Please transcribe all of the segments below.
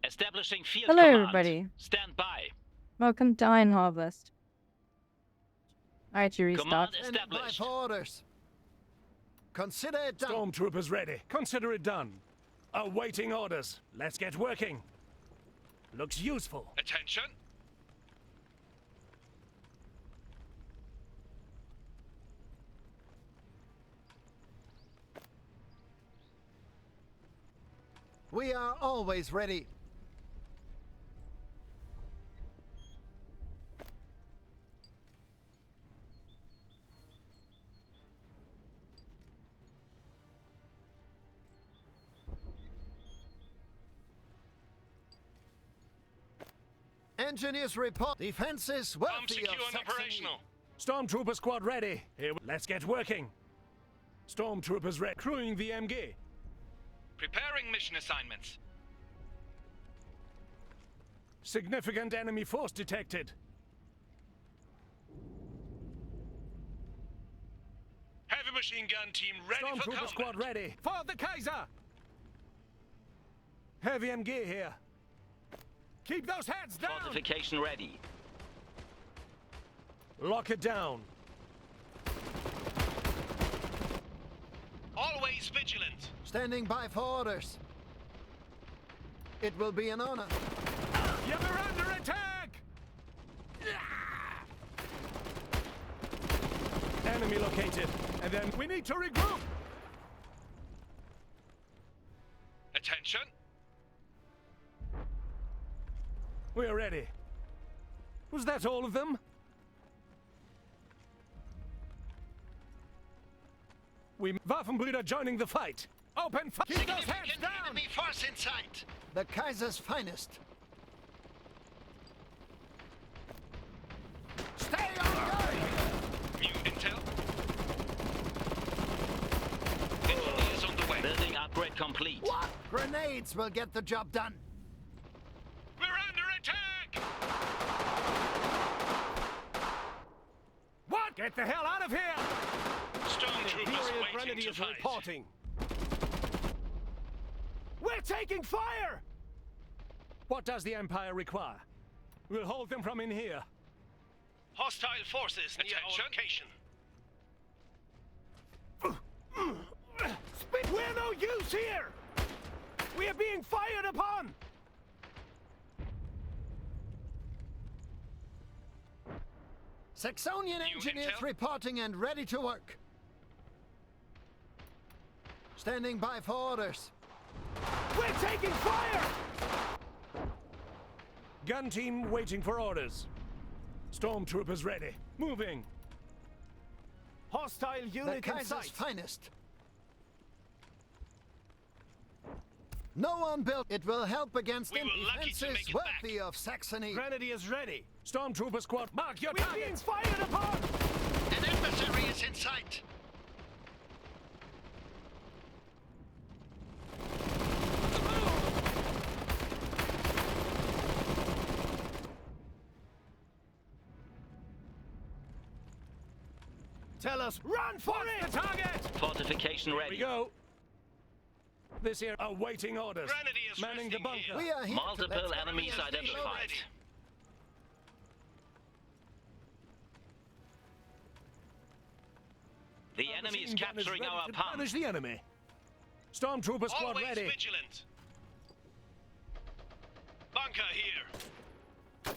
Establishing field Hello, command. everybody. Stand by. Welcome to Iron Harvest. Alright, you restart. Command established. By orders. Consider it done. Stormtroopers ready. Consider it done. Awaiting orders. Let's get working. Looks useful. Attention. We are always ready. Engineers report. Defenses Bomb worthy secure of and Saxony. operational. Stormtrooper squad ready. Let's get working. Stormtroopers ready. Crewing the MG. Preparing mission assignments. Significant enemy force detected. Heavy machine gun team ready for Stormtrooper combat. squad ready. For the Kaiser. Heavy MG here. Keep those heads down. Fortification ready. Lock it down. Always vigilant. Standing by for orders. It will be an honor. You're under attack. Enemy located. And then we need to regroup. Attention. We're ready. Was that all of them? Waffenbrüder joining the fight. Open fire. Keep those heads Significant down. enemy force in sight. The Kaiser's finest. Stay on guard! New intel. Engineers on the way. Building upgrade complete. What? Grenades will get the job done. We're under attack. What? Get the hell out of here! Stormtroopers waiting to fight. reporting. We're taking fire! What does the Empire require? We'll hold them from in here. Hostile forces near our location. We're no use here! We are being fired upon! Saxonian New engineers intel? reporting and ready to work. Standing by for orders. We're taking fire! Gun team waiting for orders. Stormtroopers ready. Moving. Hostile The unit in Kaiser's sight. finest. No one built. It will help against We them were lucky to defenses make it worthy of Saxony. Grenadiers ready. Stormtrooper squad, mark your We're targets. being fired upon! An adversary is in sight. Tell us, run for it! The target! Fortification Here we ready. go. This here, awaiting orders. Grenadiers Manning the resting bunker. here. We are here to Multiple let- enemies Grenadiers identified. ready. The enemy is Machine gun capturing ready our to pump. punish the enemy. Stormtrooper squad Always ready. vigilant. Bunker here.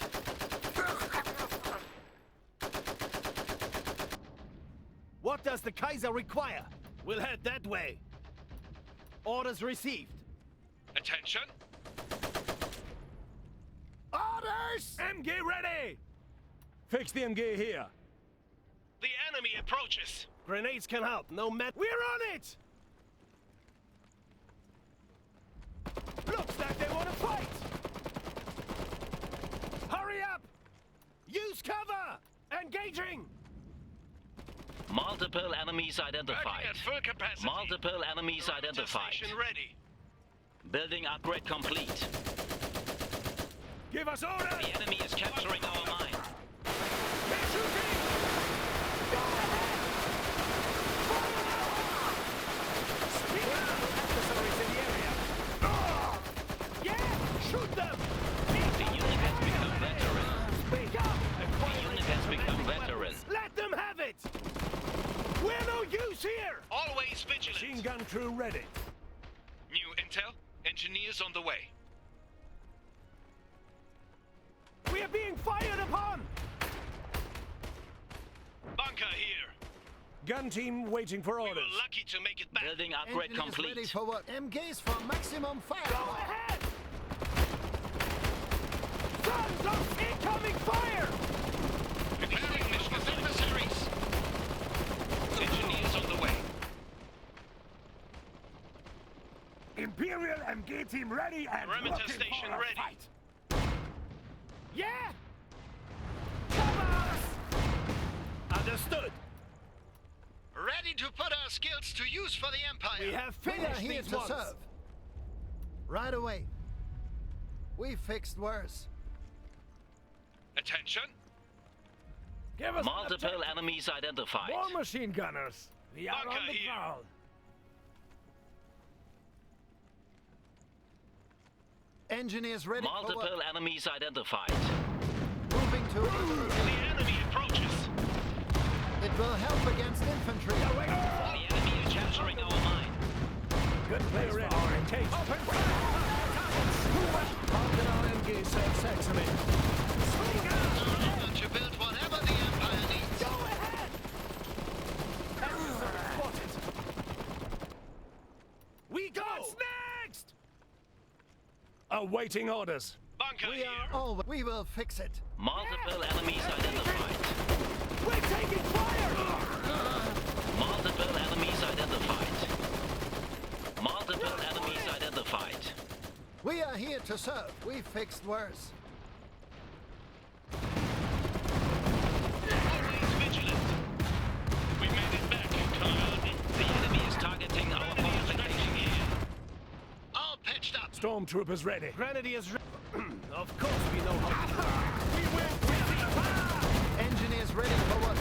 What does the Kaiser require? We'll head that way. Orders received. Attention. Orders! MG ready! Fix the MG here. The enemy approaches. Grenades can help, no matter. We're on it! Looks like they want to fight! Hurry up! Use cover! Engaging! Multiple enemies Working identified. at full capacity. Multiple enemies Rotor identified. station ready. Building upgrade complete. Give us orders! The enemy is capturing our mine. They're shooting! Adversaries in the area. Yeah! Shoot them! fire! Always vigilant. Machine gun crew ready. New intel. Engineers on the way. We are being fired upon! Bunker here. Gun team waiting for We orders. were lucky to make it back. Building upgrade Engineers ready complete. for work. Engage for maximum Go firepower. ahead! Sons of incoming fire! Preparing mission adversaries. Engineers on the way. Imperial MG team ready and Perimeter looking station for a ready. fight. Yeah! Cover us! Understood. Ready to put our skills to use for the Empire. We have We are finished here these to ones. serve. Right away. We fixed worse. Attention. Give us an Multiple attack. enemies identified. More machine gunners. We are Bunker on the here. prowl. Engineers ready for Multiple work. enemies identified. Moving to The enemy approaches. It will help against infantry. The enemy is capturing our mine. Good play ready. Engage. Open How can our MG serve Saxony? To build whatever the Empire needs. Go ahead! Adversary spotted. We go! What's next? Awaiting orders. Bunker We here. are all. We will fix it. Multiple enemies identified. We're taking fire! Multiple enemies identified. Multiple enemies identified. We are here to serve. We fixed worse. Always vigilant. We made it back. The enemy is targeting our fortification here. All patched up. Stormtroopers ready. Grenadiers Of course we know how to do it. We win with Engineers ready for work.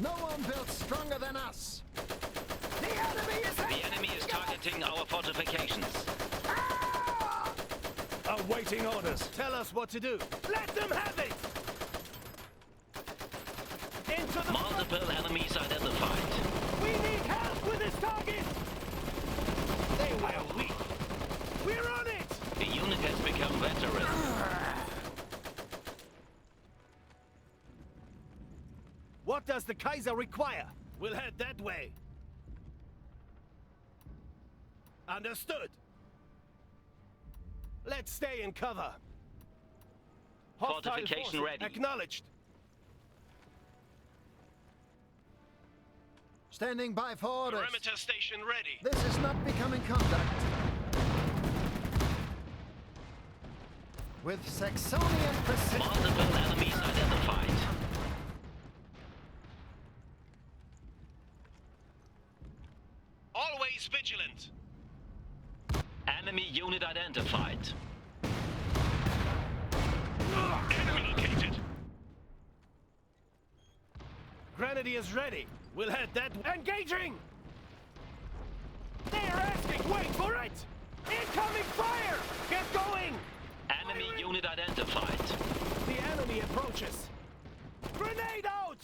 No one built stronger than us. the enemy is The enemy is targeting our fortifications. Awaiting orders. Tell us what to do. Let them have it! Into the Multiple enemies identified. We need help with this target! They were weak. We're on it! The unit has become veteran. What does the Kaiser require? We'll head that way. Understood. Let's stay in cover. Hostile Fortification forces ready. Acknowledged. Standing by for orders. Perimeter station ready. This is not becoming conduct. With Saxonian precision. Multiple enemies identified. Always vigilant. Enemy unit identified. Enemy located. Grenadiers ready. We'll head that way. Engaging! They're asking. Wait for it! Incoming fire! Get going! Enemy Firing! unit identified. The enemy approaches. Grenade out!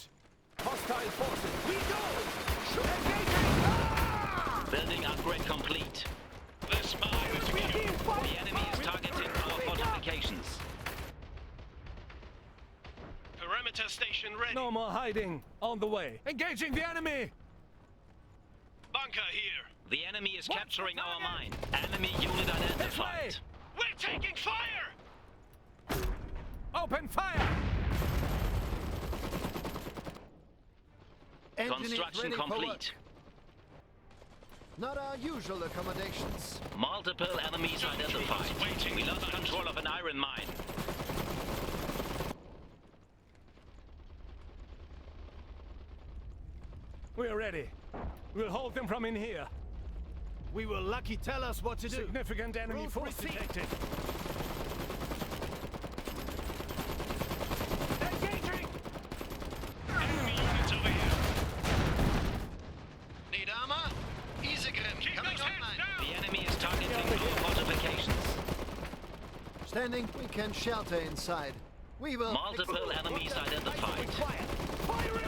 Hostile forces. We go! Engaging! Ah! Building upgrade complete. The spy is We're secure. being fired. The enemy is targeting our fortifications. Perimeter station ready. No more hiding. On the way. Engaging the enemy. Bunker here. The enemy is What's capturing the our target? mine. Enemy unit identified. We're taking fire. Open fire. Engineers Construction ready for work. complete. Not our usual accommodations. Multiple enemies identified. waiting. We lost control of an iron mine. We're ready. We'll hold them from in here. We were lucky. Tell us what to do. Significant enemy Route force received. detected. Engaging! Enemy units over here. Need armor? Isegrim Keep coming those hands online. down. The enemy is targeting our fortifications. Standing, we can shelter inside. We will. Multiple enemies identified. Firing!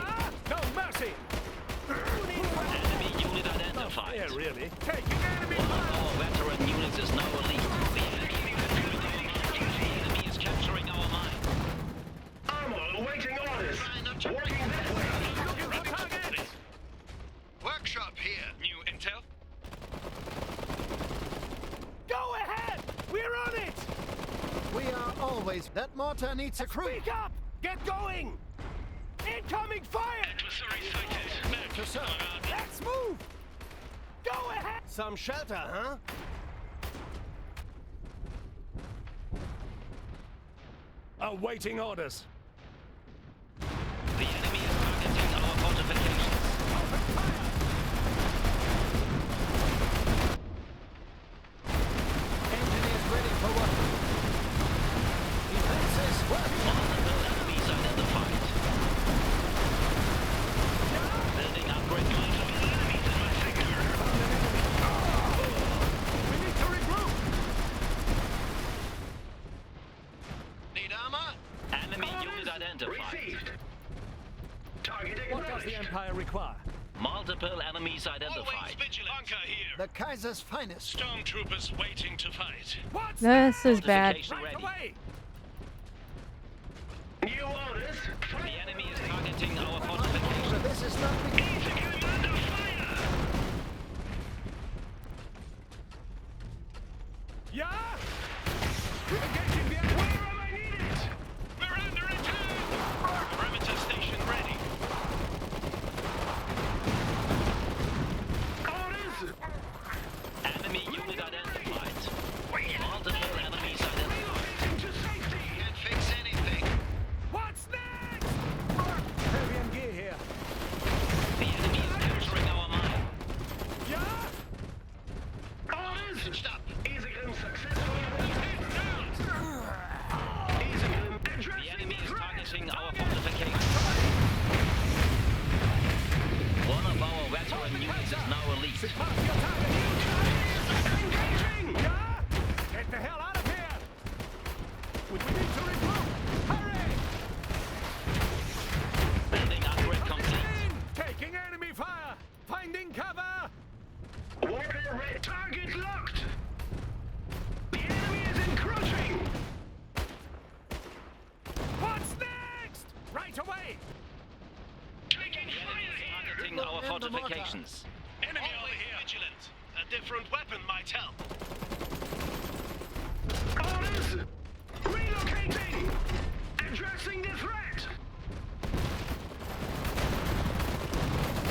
No match That mortar needs a crew. Speak up! Get going! Incoming fire! Adversary sighted. Back To serve. Let's move! Go ahead! Some shelter, huh? Awaiting orders. The enemy is targeting our fortifications. Engineers ready for work. Defenses working. Multiple enemies identified. Building upgrade modules. Enemies in my sector. We need to regroup! Need armor? Enemy unit identified. What does the Empire require? Multiple enemies Always identified. vigilant. Bunker here. The Kaiser's finest. Stormtroopers waiting to fight. What's This is bad. Fortification right ready. away? New orders. The enemy is targeting our So fortifications. this is not the Under fire. Yeah? Engaging the enemy! Where am I needed? We're under attack. Perimeter station ready. Orders. Enemy unit identified. Multiple enemies identified. Into safety. Can't fix anything. What's next? Heavy and gear here. The enemy is capturing our mine. Yeah? Orders. Stop. Easy successfully. Easy The enemy is targeting our fortifications. One of our veteran units is now elite. Pass your target! Engaging! Yeah? Get the hell out of here! We need to regroup! Hurry! Building upgrade complete. Taking enemy fire! Finding cover! Walker red. Target locked. The enemy is encroaching. What's next? Right away! Taking fire here. Targeting our fortifications. Enemy over here. Vigilant. A different weapon might help. Orders. Relocating. Addressing the threat.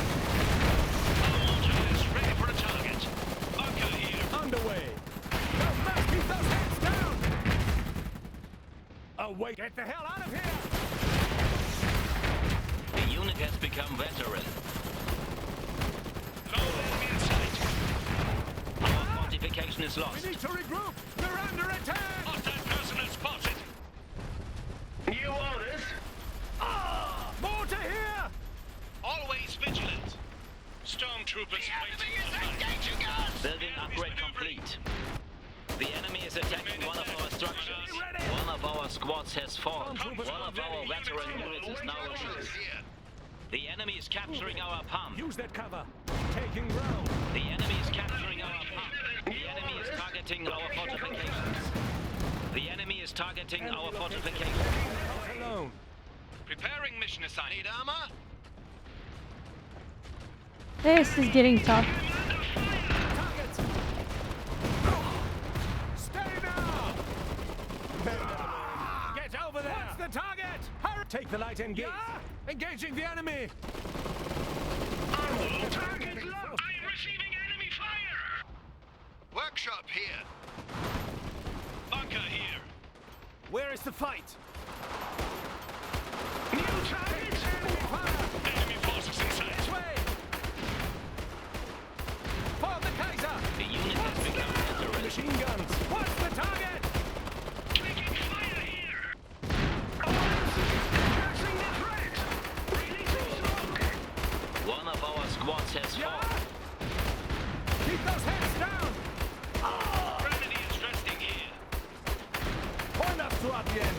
Our mortar is ready for a target. Bunker here. Underway! Now let's keep those heads down! Await. Get the hell out of here! The unit has become veteran. No enemy in sight. Our fortification is We lost. need to regroup! They're under attack! Hostile personnel spotted. New orders. Mortar here! Always vigilant. Stormtroopers waiting to fight. Building upgrade complete. The enemy is attacking one of our structures. One of our squads has fallen. One of our veteran units is now elite. The enemy is capturing our pump. Use that cover. Taking ground. The enemy is capturing our pump. The enemy is targeting our fortifications. The enemy is targeting our fortifications. Not alone. Preparing mission assignment. Need armor? This is getting tough. Targets! Stay now! Get over there! What's the target? Hurry! Take the light and gate. Yeah? Engaging the enemy! Target locked. I'm receiving enemy fire. Workshop here. Bunker here. Where is the fight? New target. Enemy fire! Enemy forces in sight. This way! For the Kaiser! The unit has become veteran. Machine guns. What's the target? Taking fire here. Addressing the threat. Releasing smoke. One of our squads has Yeah? fallen. Keep those heads down! Gravity is resting here. Point up throughout the end.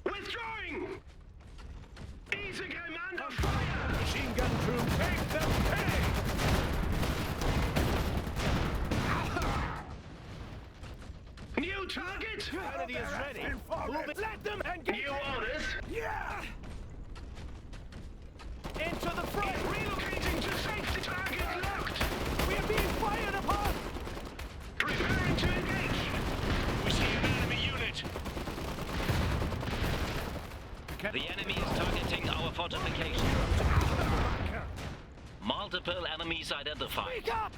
Withdrawing. Easy commander fire. Machine gun crew. Take them pig! New target. Kennedy is ready. Move it. Let them engage! New orders. Yeah! Into the front! Relocating to safety. Target locked. We are being fired upon! Preparing to engage. Multiple enemies identified. Speak up!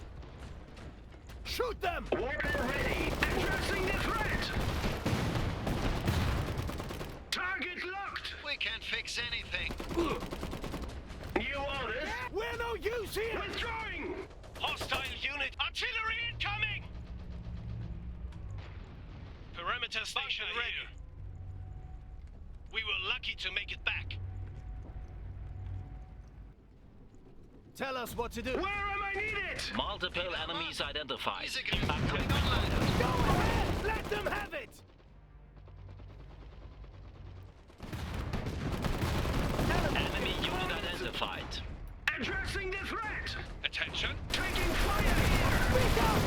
Shoot them! Walker ready. Addressing the threat. Target locked. We can't fix anything. New orders. We're no use here! Withdrawing. Hostile unit. Artillery incoming. Perimeter station ready. We were lucky to make it back. Tell us what to do. Where am I needed? Multiple enemies identified. Easy, going Upgrade. online. Go ahead! Let them have it! Enemy unit identified. Addressing the threat. Attention. Taking fire here. Speak up!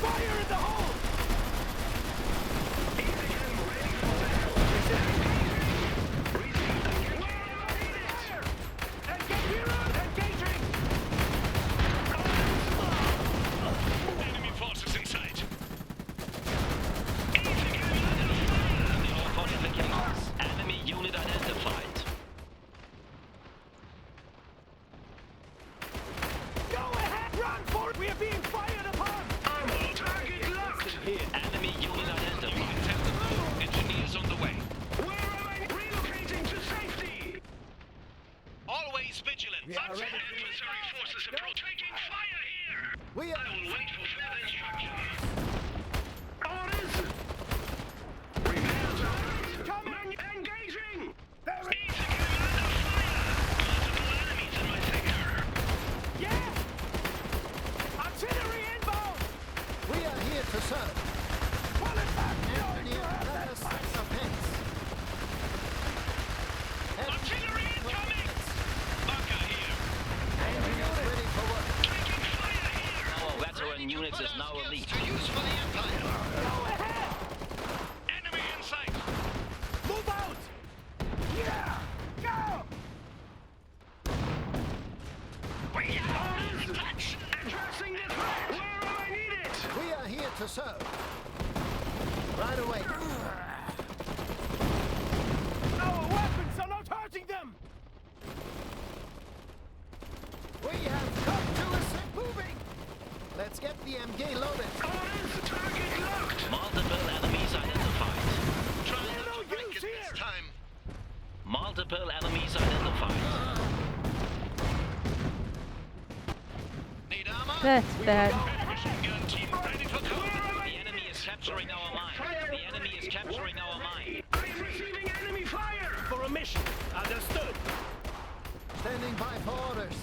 Fire in the hole! Easy ready for battle. Receiving. Where am I needed? Engaging! Enemy forces in sight. Our fortifications. Enemy unit identified. Go ahead! Run for it! We are being fired upon! Ammo target locked. Enemy unit identified. Engineers on the way. Where am I? Relocating to safety. Always vigilant. We are ready. Adversary forces approach. Taking fire here. We I are... will wait for further instructions. Orders. Repairs are coming. Engaging. There it Easy coming under fire. Multiple enemies in my sector. Yeah! Artillery inbound! We are here to serve. Pull it back! Engineer, let us set the pins. Artillery incoming. Bunker here. Engineers ready for work. Taking fire here. Our veteran units is now elite. To use for the Empire. Go ahead! Enemy in sight. Move out! Yeah! Go! Orders. Addressing the threat. Where am I needed? We are here to serve. Right away. Our weapons are not hurting them! We have come to assist. Moving. Let's get the MG loaded. Orders. Target locked. Multiple enemies identified. Try We're not no to break use it here! this time. Multiple enemies identified. Need armor? That's bad. Machine gun team ready for cover. The enemy is capturing our mine. The enemy is capturing our mine. I am receiving enemy fire. For a mission. Understood. Standing by for orders.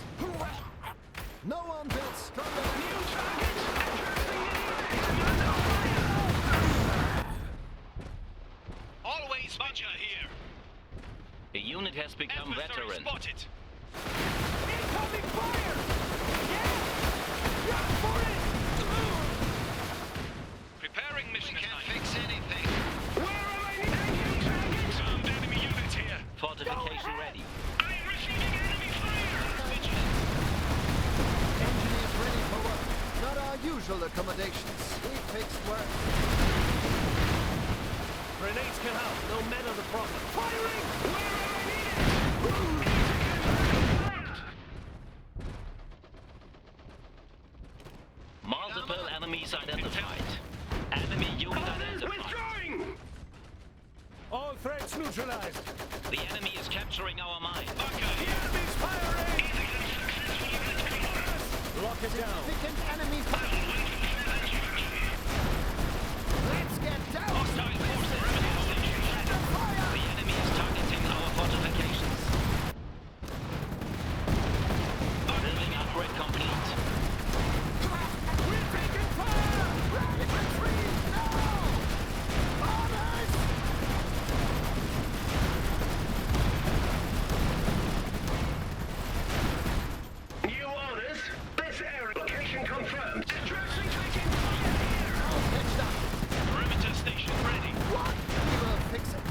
No one built stronger than New you. target. Addressing the fire. Always bunker here. The unit has become Adversary veteran. spotted. Incoming fire! Yeah! Run for it! Preparing mission Can't assignment. fix anything. Where am I needed? Target. Armed enemy unit here. Fortification ready. I am receiving enemy fire. Vigilant. Engineers ready for work. Not our usual accommodations. We fixed work. Grenades can help. No men are the problem. Firing! Where am I needed? Multiple enemies identified. Enemy unit Orders. identified. Withdrawing. All threats neutralized. The enemy is capturing our mine. Bunker The here. enemy's firing! Easy and successfully retaining orders. Lock it down. Significant enemy fire. Let's get down. Hostile forces. Perimeter station. The enemy is targeting our fortifications. Building upgrade complete. We're taking fire! Rapid retreat now. Orders. New orders. This area. Location confirmed. Addressing taking fire here. All pitched up. Perimeter station ready. What? We will fix it.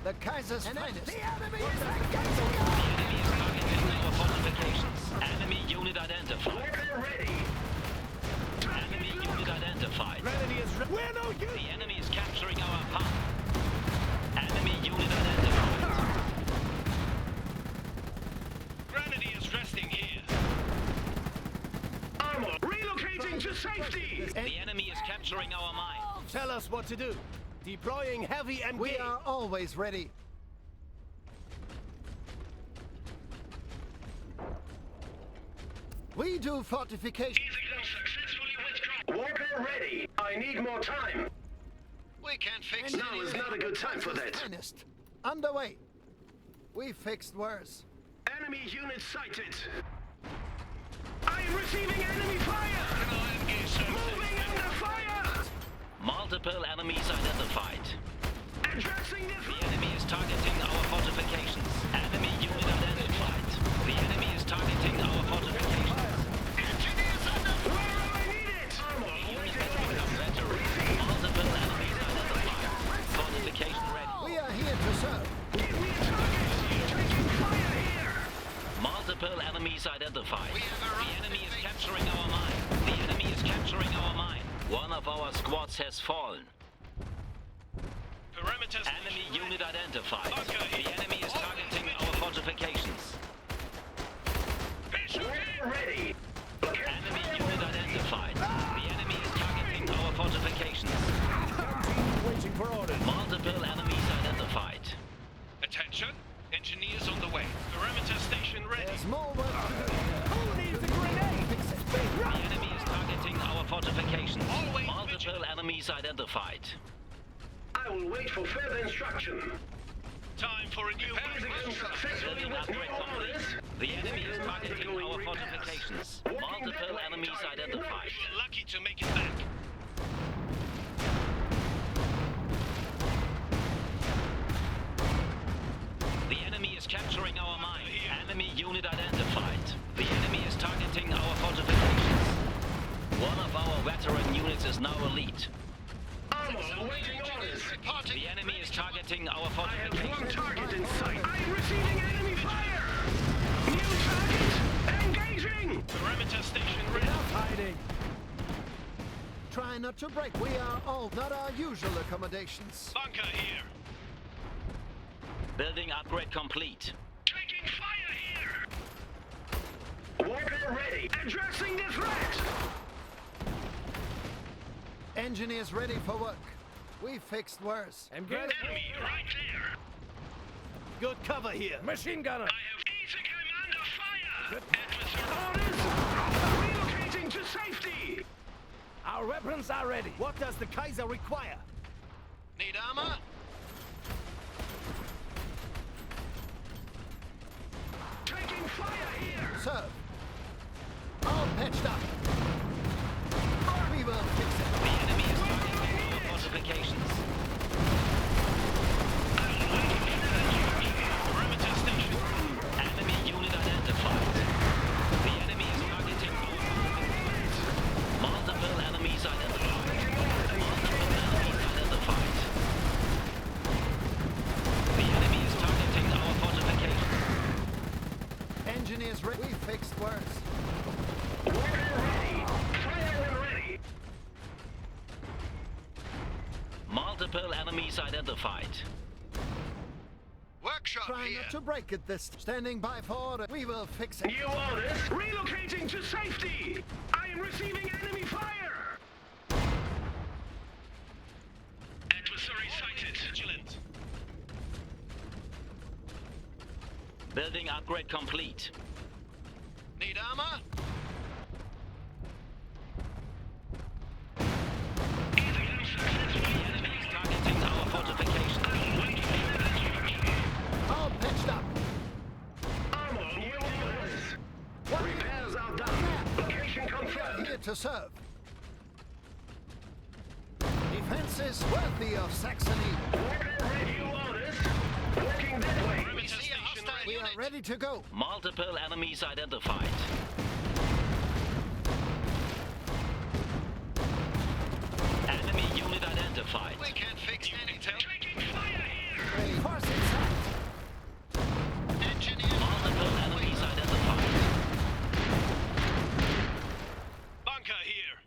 The Kaiser's finest. The enemy is engaging us. Enemy is targeting our fortifications. Enemy unit identified. Walker ready. Enemy unit identified. Grenady is ready. We're no use! The enemy is capturing our pump. Enemy unit identified. safety! The enemy is capturing our mine. Tell us what to do. Deploying heavy and We are always ready. We do fortification. Successfully withdrawn. Walker ready. I need more time. We can't fix Now is not a good time for that. Finest. Underway. We fixed worse. Enemy unit sighted. I am receiving enemy fire! Moving under fire! Multiple enemies identified. Addressing the The enemy is targeting our fortifications. Enemy unit identified. The enemy is targeting our fortifications. engineers under where am I needed? Armor Unit waiting has become orders. better. Multiple enemies identified. Fortification ready. We are here to serve. Give me a target! Taking fire here! Multiple enemies identified. The enemy is capturing our mine. The enemy is capturing our mine. One of our squads has fallen. Parameters. Enemy unit identified. Okay. The enemy is targeting our fortifications. Bishop ready. Enemy unit identified. The enemy is targeting our fortifications. Waiting for orders. Multiple enemies identified. Attention. Engineers on the way. Perimeter station ready. There's more work to do. Who needs a grenade? Fix it. The enemy is targeting our fortifications. Always Multiple enemies identified. I will wait for further instruction. Time for a new successfully Building upgrade complete. The enemy is targeting our fortifications. Multiple enemies identified. Lucky to make it back. The enemy is capturing our mine. Enemy unit identified. The enemy is targeting our fortifications. One of our veteran units is now elite. Armor awaiting orders. The enemy is targeting our I have one fortifications. target in sight. I'm receiving enemy fire. New target. Engaging. Perimeter station ready. Hiding. Try not to break. We are all not our usual accommodations. Bunker here. Building upgrade complete. Taking fire here. Walker ready. Addressing the threat. Engineers ready for work. We fixed worse. I'm good. Enemy right there. Good cover here. Machine gunner. I have easy under fire. Adversary orders. Relocating to safety. Our weapons are ready. What does the Kaiser require? Need armor? Taking fire here. Serve. All patched up. We will fix it. The enemy is targeting our fortifications. Perimeter station. Enemy unit identified. The enemy is targeting our fortifications. Multiple enemies identified. Multiple enemies identified. The enemy is targeting our fortifications. Engineers ready. We fixed worse. Walker ready. Fire when ready. Multiple enemies identified. Workshop Try not to break it this. Standing by for order. We will fix it. New orders. Relocating to safety. I am receiving enemy fire. Adversary sighted. Vigilant. Building upgrade complete. Need armor? The enemy is targeting our fortifications. All patched up. Armor. New orders. Repairs are done. Location confirmed. Here to serve. Defenses worthy of Saxony. Walker ready. New orders. Walking that way. We see a hostile We are ready to go. Multiple enemies identified. Enemy unit identified. We can't fix anything. Taking fire here. Reinforce it. Engineer. Multiple enemies identified. Bunker here.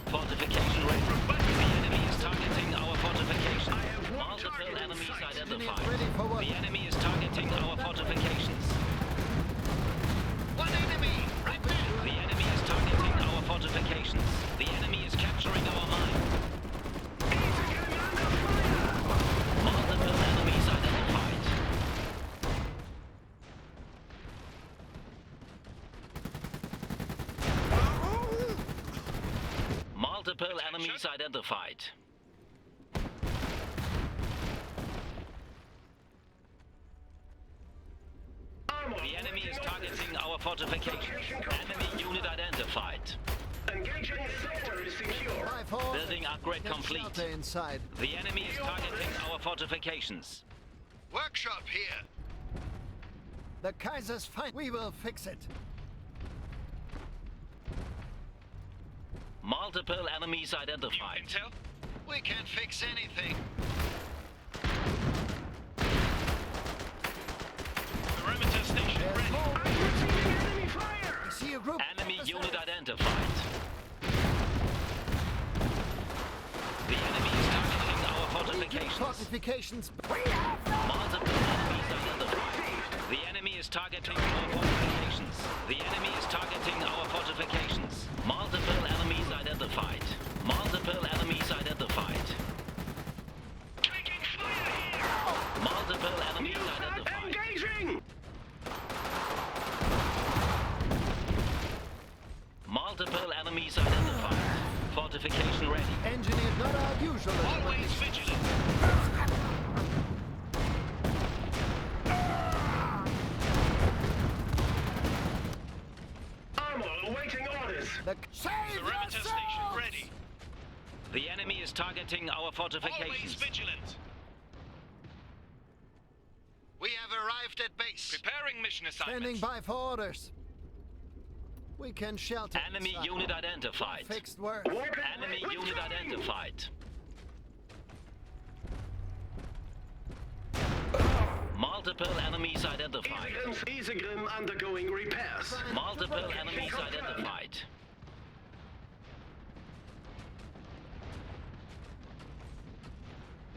Fortification ready. The enemy is targeting our fortifications. I have one Multiple target in enemies sight. identified. Ready for work. The enemy is targeting our fortifications. One enemy. Right there. The enemy is targeting our fortifications. fortifications. The enemy is capturing our mine. Multiple enemies identified. Multiple enemies identified. The enemy is targeting our fortifications. Enemy unit identified. Engaging sector is secure. By orders. Building upgrade Get complete. shelter inside. The enemy is targeting our fortifications. Workshop here. The Kaiser's fine. We will fix it. Multiple enemies identified. Intel? We can't fix anything. Perimeter station There's ready. more. I'm receiving enemy fire. I see a group. Enemy unit identified. The enemy is targeting our fortifications. Fortifications. Multiple enemies identified. The enemy is targeting our fortifications. The enemy is targeting our fortifications. Multiple enemies identified. Multiple enemies identified. Taking fire here. Multiple enemies New front identified. engaging. Multiple enemies identified. Fortification ready. Engineered not our usual. Always vigilant. Armor awaiting orders. The save Perimeter station ready. The enemy is targeting our Always fortifications. vigilant. We have arrived at base. Preparing mission Standing assignment. by for orders. We can shelter. Enemy inside. unit identified. Fixed work. Enemy unit identified. Multiple enemies identified. Isegrim undergoing repairs. Multiple enemies identified.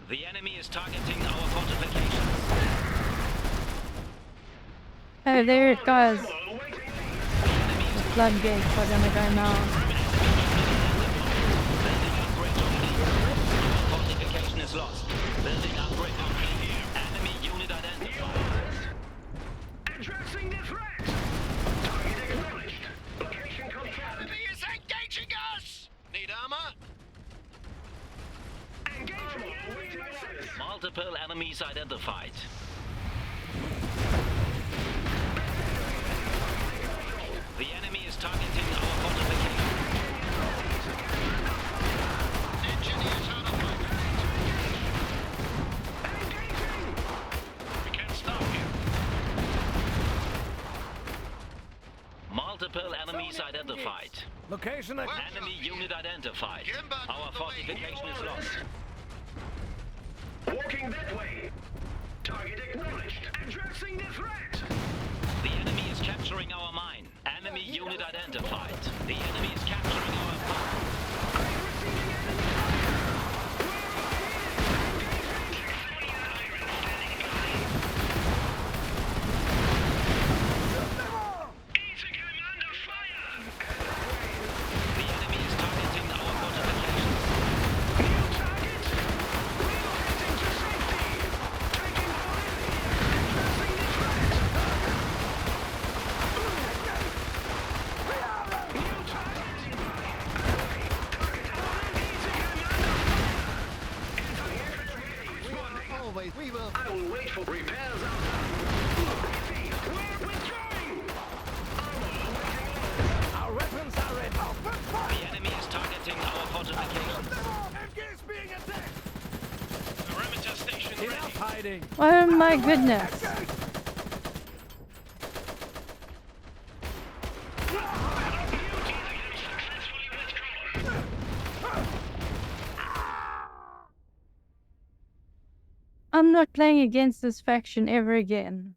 The enemy is targeting our fortifications. Oh, there it goes. The enemy is The floodgates are gonna go now. building upgrade complete. Fortification is lost. Building upgrade complete. Enemy unit identified. Addressing the threat. Target acknowledged. Location confirmed. Enemy is engaging us. Need armor? Engagement awaiting orders. Multiple enemies identified. The enemy is targeting our fortifications. Engineers out of my Engaging. We can't stop here. Multiple enemies identified. Location at Enemy unit identified. Kimber, Our the way. fortification is lost. Walking that way. Target acknowledged. Addressing the threat. The enemy is capturing our mine. Enemy unit identified. The enemy is capturing our mine. Isegrim under fire. The enemy is targeting our fortifications. New target. Relocating to safety. Taking orders. Addressing the threat. New target. Target ordered. Isegrim under fire. Anti-aircraft responding. always. We will. I will wait for repairs out. We're withdrawing. our weapons are ready. The enemy is targeting our fortifications. Engage being attacked. Perimeter station ready. Enough hiding. Oh my goodness. I'm not playing against this faction ever again.